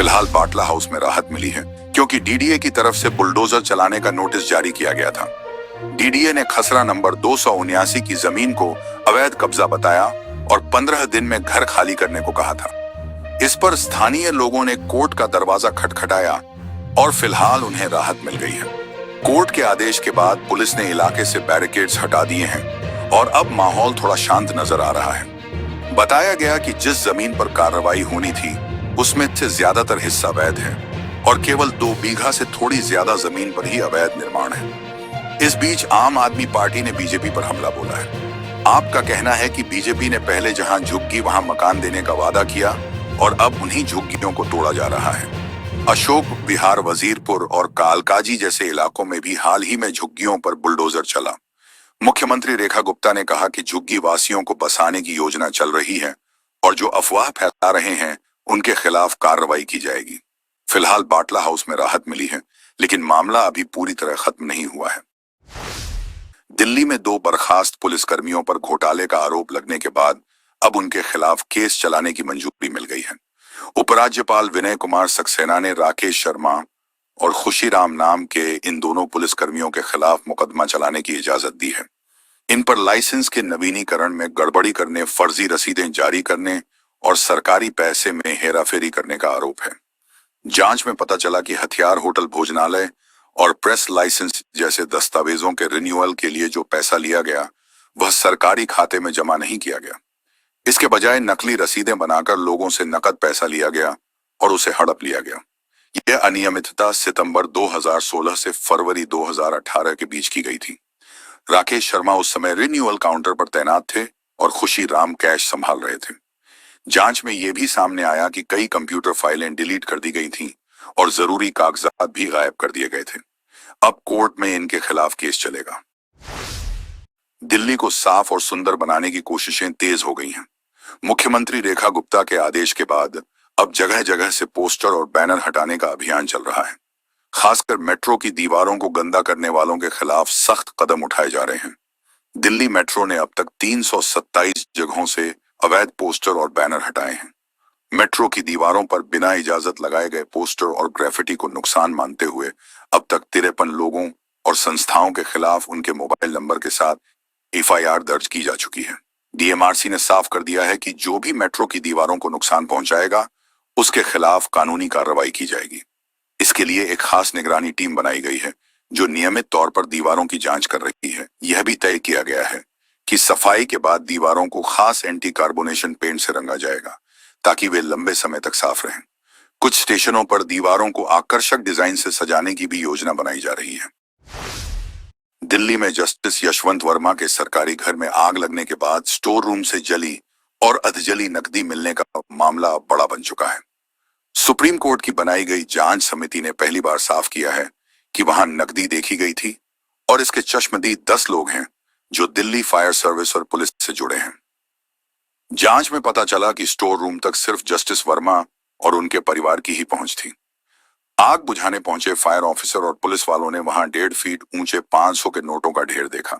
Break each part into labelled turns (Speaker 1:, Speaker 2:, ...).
Speaker 1: फिलहाल बाटला हाउस में राहत मिली है क्योंकि डीडीए की तरफ से बुलडोजर चलाने का नोटिस जारी किया गया था। डीडीए ने खसरा नंबर 279 की जमीन को अवैध कब्जा बताया और 15 दिन में घर खाली करने को कहा था। इस पर स्थानीय लोगों ने कोर्ट का दरवाजा खटखटाया और फिलहाल उन्हें राहत मिल गई है। कोर्ट के आदेश के बाद पुलिस ने इलाके से बैरिकेड्स हटा दिए हैं और अब माहौल थोड़ा शांत नजर आ रहा है। बताया गया कि जिस जमीन पर कार्रवाई होनी थी उसमें से ज्यादातर हिस्सा अवैध है और केवल 2 बीघा से थोड़ी ज्यादा जमीन पर ही अवैध निर्माण है। इस बीच आम आदमी पार्टी ने बीजेपी पर हमला बोला है। आपका कहना है कि बीजेपी ने पहले जहां झुग्गी वहां मकान देने का वादा किया और अब उन्हीं झुग्गियों को तोड़ा जा रहा है। अशोक विहार, वजीरपुर और कालकाजी जैसे इलाकों में भी हाल ही में झुग्गियों पर बुलडोजर चला। मुख्यमंत्री रेखा गुप्ता ने कहा कि झुग्गी वासियों को बसाने की योजना चल रही है और जो अफवाह फैला रहे हैं उनके खिलाफ कार्रवाई की जाएगी। फिलहाल बाटला हाउस में राहत मिली है, लेकिन मामला अभी पूरी तरह खत्म नहीं हुआ है। दिल्ली में 2 बर्खास्त पुलिसकर्मियों पर घोटाले का आरोप लगने के बाद अब उनके खिलाफ केस चलाने की मंजूरी मिल गई है। उपराज्यपाल विनय कुमार सक्सेना ने राकेश शर्मा और खुशीराम नाम के इन दोनों पुलिसकर्मियों के खिलाफ मुकदमा चलाने की इजाजत दी है। इन पर लाइसेंस के नवीनीकरण में गड़बड़ी करने, फर्जी रसीदें जारी करने और सरकारी पैसे में हेराफेरी करने का आरोप है। जांच में पता चला कि हथियार होटल भोजनालय और प्रेस लाइसेंस जैसे दस्तावेजों के रिन्यूअल के लिए जो पैसा लिया गया वह सरकारी खाते में जमा नहीं किया गया। इसके बजाय नकली रसीदें बनाकर लोगों से नकद पैसा लिया गया और उसे हड़प लिया गया। यह अनियमितता सितंबर 2016 से फरवरी 2018 के बीच की गई थी। राकेश शर्मा उस समय रिन्यूअल काउंटर पर तैनात थे और खुशीराम कैश संभाल रहे थे। जांच में यह भी सामने आया कि कई कंप्यूटर फाइलें डिलीट कर दी गई थीं और जरूरी कागजात भी गायब कर दिए गए थे। अब कोर्ट में इनके खिलाफ केस चलेगा। दिल्ली को साफ और सुंदर बनाने की कोशिशें तेज हो गई हैं। मुख्यमंत्री रेखा गुप्ता के आदेश के बाद अब जगह जगह से पोस्टर और बैनर हटाने का अभियान चल रहा है। खासकर मेट्रो की दीवारों को गंदा करने वालों के खिलाफ सख्त कदम उठाए जा रहे हैं। दिल्ली मेट्रो ने अब तक 327 जगहों से अवैध पोस्टर और बैनर हटाए हैं। मेट्रो की दीवारों पर बिना इजाजत लगाए गए पोस्टर और ग्रेफिटी को नुकसान मानते हुए अब तक 53 लोगों और संस्थाओं के खिलाफ उनके मोबाइल नंबर के साथ एफआईआर दर्ज की जा चुकी है। डीएमआरसी ने साफ कर दिया है कि जो भी मेट्रो की दीवारों को नुकसान पहुंचाएगा उसके खिलाफ कानूनी कार्रवाई की जाएगी। इसके लिए एक खास निगरानी टीम बनाई गई है जो नियमित तौर पर दीवारों की जांच कर रही है। यह भी तय किया गया है कि सफाई के बाद दीवारों को खास एंटी कार्बोनेशन पेंट से रंगा जाएगा ताकि वे लंबे समय तक साफ रहें। कुछ स्टेशनों पर दीवारों को आकर्षक डिजाइन से सजाने की भी योजना बनाई जा रही है। दिल्ली में जस्टिस यशवंत वर्मा के सरकारी घर में आग लगने के बाद स्टोर रूम से जली और अधजली नकदी मिलने का मामला अब बड़ा बन चुका है। सुप्रीम कोर्ट की बनाई गई जांच समिति ने पहली बार साफ किया है कि वहां नकदी देखी गई थी और इसके चश्मदीद 10 लोग हैं जो दिल्ली फायर सर्विस और पुलिस से जुड़े हैं। जांच में पता चला कि स्टोर रूम तक सिर्फ जस्टिस वर्मा और उनके परिवार की ही पहुंच थी। आग बुझाने पहुंचे फायर ऑफिसर और पुलिस वालों ने वहां 1.5 फीट ऊंचे 500 के नोटों का ढेर देखा।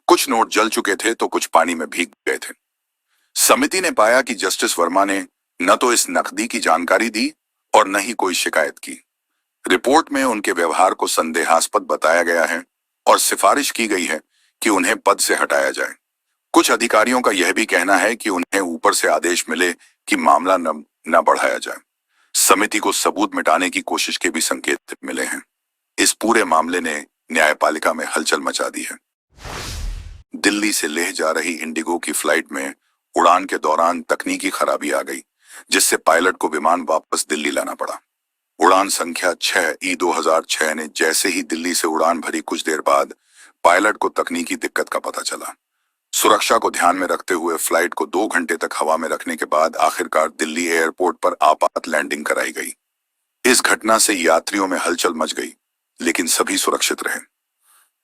Speaker 1: कुछ नोट जल चुके थे तो कुछ पानी में भीग गए थे। समिति ने पाया कि जस्टिस वर्मा ने न तो इस नकदी की जानकारी दी और न ही कोई शिकायत की। रिपोर्ट में उनके व्यवहार को संदेहास्पद बताया गया है और सिफारिश की गई है कि उन्हें पद से हटाया जाए। कुछ अधिकारियों का यह भी कहना है कि उन्हें ऊपर से आदेश मिले कि मामला न बढ़ाया जाए। समिति को सबूत मिटाने की कोशिश के भी संकेत मिले हैं। इस पूरे मामले ने न्यायपालिका में हलचल मचा दी है। दिल्ली से लेह जा रही इंडिगो की फ्लाइट में उड़ान के दौरान तकनीकी खराबी आ गई, जिससे पायलट को विमान वापस दिल्ली लाना पड़ा। उड़ान संख्या 6E2006 ने जैसे ही दिल्ली से उड़ान भरी कुछ देर बाद पायलट को तकनीकी दिक्कत का पता चला। सुरक्षा को ध्यान में रखते हुए फ्लाइट को 2 घंटे तक हवा में रखने के बाद आखिरकार दिल्ली एयरपोर्ट पर आपात लैंडिंग कराई गई। इस घटना से यात्रियों में हलचल मच गई, लेकिन सभी सुरक्षित रहे।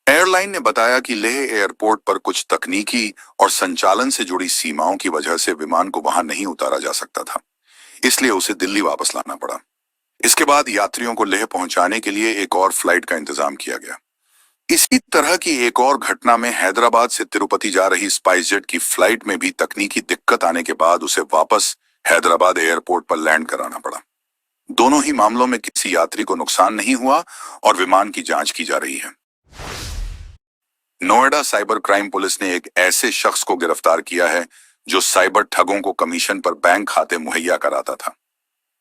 Speaker 1: एयरलाइन ने बताया कि लेह एयरपोर्ट पर कुछ तकनीकी और संचालन से जुड़ी सीमाओं की वजह से विमान को वहां नहीं उतारा जा सकता था, इसलिए उसे दिल्ली वापस लाना पड़ा। इसके बाद यात्रियों को लेह पहुंचाने के लिए एक और फ्लाइट का इंतजाम किया गया। इसी तरह की एक और घटना में हैदराबाद से तिरुपति जा रही स्पाइसजेट की फ्लाइट में भी तकनीकी दिक्कत आने के बाद उसे वापस हैदराबाद एयरपोर्ट पर लैंड कराना पड़ा। दोनों ही मामलों में किसी यात्री को नुकसान नहीं हुआ और विमान की जांच की जा रही है। नोएडा साइबर क्राइम पुलिस ने एक ऐसे शख्स को गिरफ्तार किया है जो साइबर ठगों को कमीशन पर बैंक खाते मुहैया कराता था।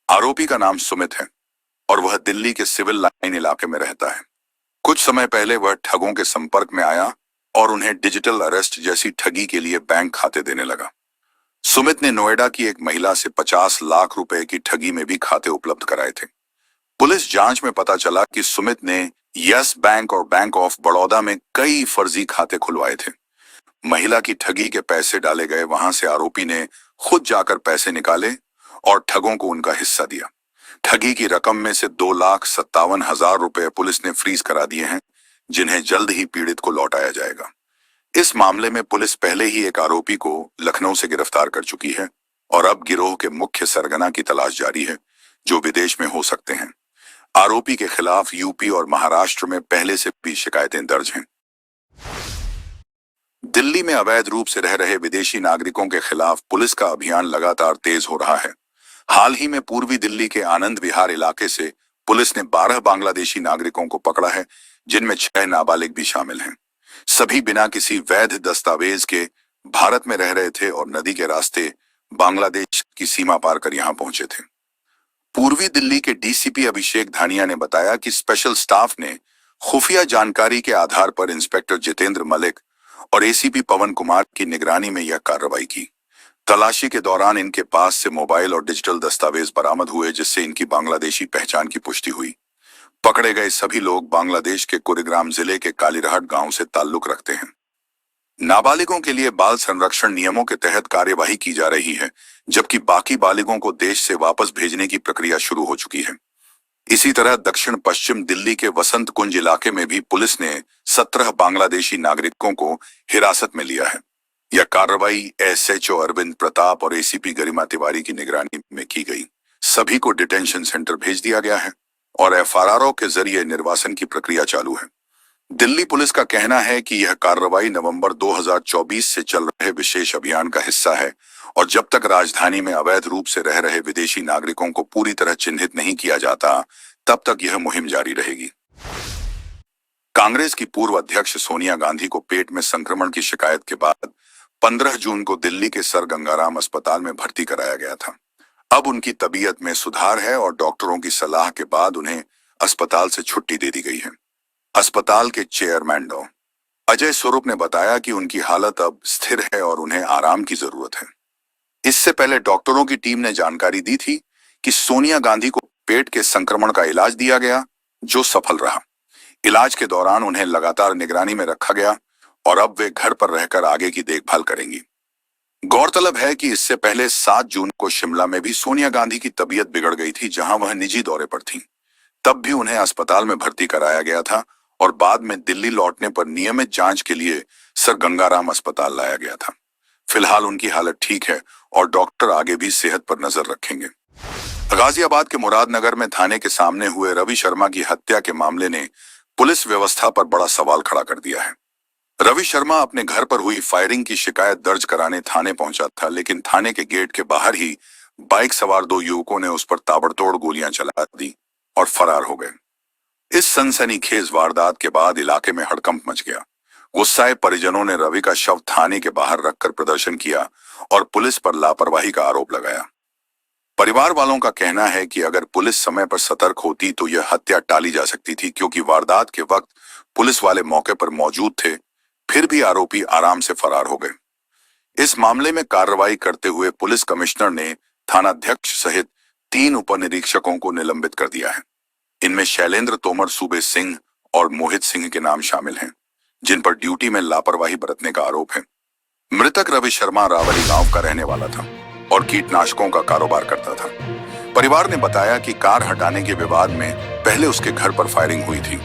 Speaker 1: आरोपी का नाम सुमित है और वह दिल्ली के सिविल लाइन इलाके में रहता है। कुछ समय पहले वह ठगों के संपर्क में आया और उन्हें डिजिटल अरेस्ट जैसी ठगी के लिए बैंक खाते देने लगा। सुमित ने नोएडा की एक महिला से 50 लाख रुपए की ठगी में भी खाते उपलब्ध कराए थे। पुलिस जांच में पता चला कि सुमित ने यस बैंक और बैंक ऑफ बड़ौदा में कई फर्जी खाते खुलवाए थे। महिला की ठगी के पैसे डाले गए वहां से आरोपी ने खुद जाकर पैसे निकाले और ठगों को उनका हिस्सा दिया। ठगी की रकम में से 2,57,000 रुपए पुलिस ने फ्रीज करा दिए हैं, जिन्हें जल्द ही पीड़ित को लौटाया जाएगा। इस मामले में पुलिस पहले ही एक आरोपी को लखनऊ से गिरफ्तार कर चुकी है और अब गिरोह के मुख्य सरगना की तलाश जारी है, जो विदेश में हो सकते हैं। आरोपी के खिलाफ यूपी और महाराष्ट्र में पहले से भी शिकायतें दर्ज हैं। दिल्ली में अवैध रूप से रह रहे विदेशी नागरिकों के खिलाफ पुलिस का अभियान लगातार तेज हो रहा है। हाल ही में पूर्वी दिल्ली के आनंद विहार इलाके से पुलिस ने 12 बांग्लादेशी नागरिकों को पकड़ा है, जिनमें 6 नाबालिग भी शामिल हैं। सभी बिना किसी वैध दस्तावेज के भारत में रह रहे थे और नदी के रास्ते बांग्लादेश की सीमा पार कर यहां पहुंचे थे। पूर्वी दिल्ली के डीसीपी अभिषेक धानिया ने बताया कि स्पेशल स्टाफ ने खुफिया जानकारी के आधार पर इंस्पेक्टर जितेंद्र मलिक और एसीपी पवन कुमार की निगरानी में यह कार्रवाई की। तलाशी के दौरान इनके पास से मोबाइल और डिजिटल दस्तावेज बरामद हुए, जिससे इनकी बांग्लादेशी पहचान की पुष्टि हुई। पकड़े गए सभी लोग बांग्लादेश के कुरीग्राम जिले के कालीरहट गांव से ताल्लुक रखते हैं। नाबालिगों के लिए बाल संरक्षण नियमों के तहत कार्यवाही की जा रही है, जबकि बाकी बालिगों को देश से वापस भेजने की प्रक्रिया शुरू हो चुकी है। इसी तरह दक्षिण पश्चिम दिल्ली के वसंत कुंज इलाके में भी पुलिस ने 17 बांग्लादेशी नागरिकों को हिरासत में लिया है। यह कार्रवाई एसएचओ अरविंद प्रताप और एसीपी गरिमा तिवारी की निगरानी में की गई। सभी को डिटेंशन सेंटर भेज दिया गया है और एफआरआरओ के जरिए निर्वासन की प्रक्रिया चालू है। दिल्ली पुलिस का कहना है कि यह कार्रवाई नवंबर 2024 से चल रहे विशेष अभियान का हिस्सा है और जब तक राजधानी में अवैध रूप से रह रहे विदेशी नागरिकों को पूरी तरह चिन्हित नहीं किया जाता, तब तक यह मुहिम जारी रहेगी। कांग्रेस की पूर्व अध्यक्ष सोनिया गांधी को पेट में संक्रमण की शिकायत के बाद 15 जून को दिल्ली के सर गंगाराम अस्पताल में भर्ती कराया गया था। अब उनकी तबीयत में सुधार है और डॉक्टरों की सलाह के बाद उन्हें अस्पताल से छुट्टी दे दी गई है। अस्पताल के चेयरमैन डॉ. अजय स्वरूप ने बताया कि उनकी हालत अब स्थिर है और उन्हें आराम की जरूरत है। इससे पहले डॉक्टरों की टीम ने जानकारी दी थी कि सोनिया गांधी को पेट के संक्रमण का इलाज दिया गया, जो सफल रहा। इलाज के दौरान उन्हें लगातार निगरानी में रखा गया और अब वे घर पर रहकर आगे की देखभाल करेंगी। गौरतलब है कि इससे पहले 7 जून को शिमला में भी सोनिया गांधी की तबीयत बिगड़ गई थी, जहां वह निजी दौरे पर थीं। तब भी उन्हें अस्पताल में भर्ती कराया गया था और बाद में दिल्ली लौटने पर नियमित जांच के लिए सर गंगाराम अस्पताल लाया गया था। फिलहाल उनकी हालत ठीक है और डॉक्टर आगे भी सेहत पर नजर रखेंगे। गाजियाबाद के मुरादनगर में थाने के सामने हुए रवि शर्मा की हत्या के मामले ने पुलिस व्यवस्था पर बड़ा सवाल खड़ा कर दिया है। रवि शर्मा अपने घर पर हुई फायरिंग की शिकायत दर्ज कराने थाने पहुंचा था, लेकिन थाने के गेट के बाहर ही बाइक सवार 2 युवकों ने उस पर ताबड़तोड़ गोलियां चला दी और फरार हो गए। इस सनसनीखेज वारदात के बाद इलाके में हड़कंप मच गया। गुस्साए परिजनों ने रवि का शव थाने के बाहर रखकर प्रदर्शन किया और पुलिस पर लापरवाही का आरोप लगाया। परिवार वालों का कहना है कि अगर पुलिस समय पर सतर्क होती तो यह हत्या टाली जा सकती थी, क्योंकि वारदात के वक्त पुलिस वाले मौके पर मौजूद थे, फिर भी आरोपी आराम से फरार हो गए। इस मामले में कार्रवाई करते हुए पुलिस कमिश्नर ने थानाध्यक्ष सहित 3 उपनिरीक्षकों को निलंबित कर दिया है। इनमें शैलेंद्र तोमर, सूबे सिंह और मोहित सिंह के नाम शामिल हैं, जिन पर ड्यूटी में लापरवाही बरतने का आरोप है। मृतक रवि शर्मा रावली गांव का रहने वाला था और कीटनाशकों का कारोबार करता था। परिवार ने बताया कि कार हटाने के विवाद में पहले उसके घर पर फायरिंग हुई थी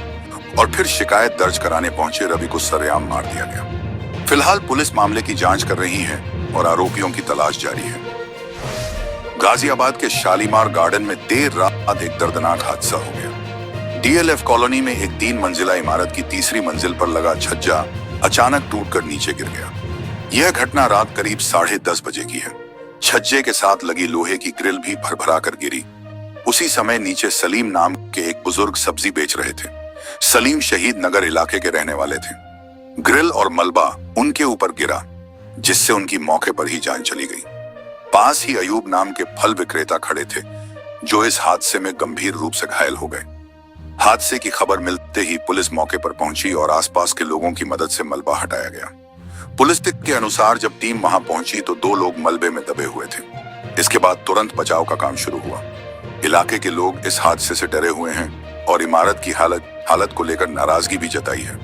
Speaker 1: और फिर शिकायत दर्ज कराने पहुंचे रवि को सरेआम मार दिया गया। फिलहाल पुलिस मामले की जांच कर रही है और आरोपियों की तलाश जारी है। गाजियाबाद के शालीमार गार्डन में देर रात एक दर्दनाक हादसा हो गया। डीएलएफ कॉलोनी में एक 3 मंजिला इमारत की तीसरी मंजिल पर लगा छज्जा अचानक टूटकर नीचे गिर गया। यह घटना रात करीब 10:30 बजे की है। छज्जे के साथ लगी लोहे की ग्रिल भी भरभरा कर गिरी। उसी समय नीचे सलीम नाम के एक बुजुर्ग सब्जी बेच रहे थे। सलीम शहीद नगर इलाके के रहने वाले थे। ग्रिल और मलबा उनके ऊपर गिरा, जिससे उनकी मौके पर ही जान चली गई। पास ही अयूब नाम के फल विक्रेता खड़े थे, जो इस हादसे में गंभीर रूप से घायल हो गए। हादसे की खबर मिलते ही पुलिस मौके पर पहुंची और आसपास के लोगों की मदद से मलबा हटाया गया। पुलिस के अनुसार जब टीम वहां पहुंची तो 2 लोग मलबे में दबे हुए थे। इसके बाद तुरंत बचाव का काम शुरू हुआ। इलाके के लोग इस हादसे से डरे हुए हैं और इमारत की हालत को लेकर नाराजगी भी जताई है।